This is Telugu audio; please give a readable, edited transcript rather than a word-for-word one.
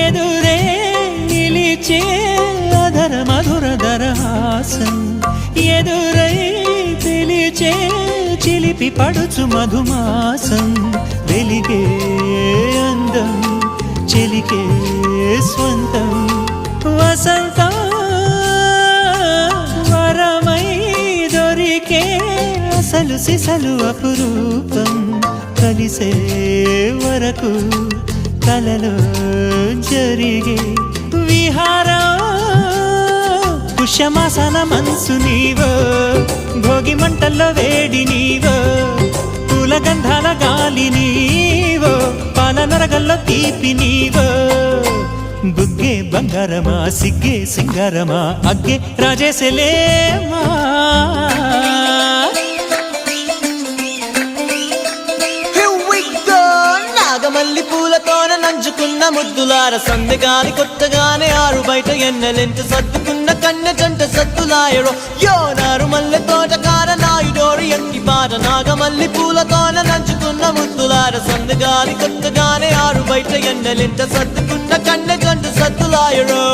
ఎదురే నిలిచే అధర మధుర దరహాసం ఎదురై పిలిచే చిలిపి పడుచు మధుమాసం వెలిగే అందం చెలికే స్వంతం వసంతం వరమై దొరికే అసలు సిసలు అపురూపం కలిసే వరకు కలలో జరిగే విహారం పుష్యమాసన మనసు నీవో భోగి మంటల్లో వేడి నీవో పూల గంధాల గాలి నీవో పాల నరగల్లో తీపి నీవో బుగ్గే బంగారమా సిగ్గే సింగారమా అగ్గే రాజేసలేమా మల్లి పూలతోన నంచుకున్న ముద్దులార సందెగాని కొత్తగానే ఆరు బయట ఎన్నెలెంట సర్దుకున్న కన్నె జంట సత్తులాయరో యోనారు మల్లె తోటకార నాయుడోరు ఎట్టి పాట నాగమల్లి పూలతోన నంచుకున్న ముద్దులార సందెగాని కొత్తగానే ఆరు బయట ఎన్నెలెంట సర్దుకున్న కన్నె జంట సత్తులాయరో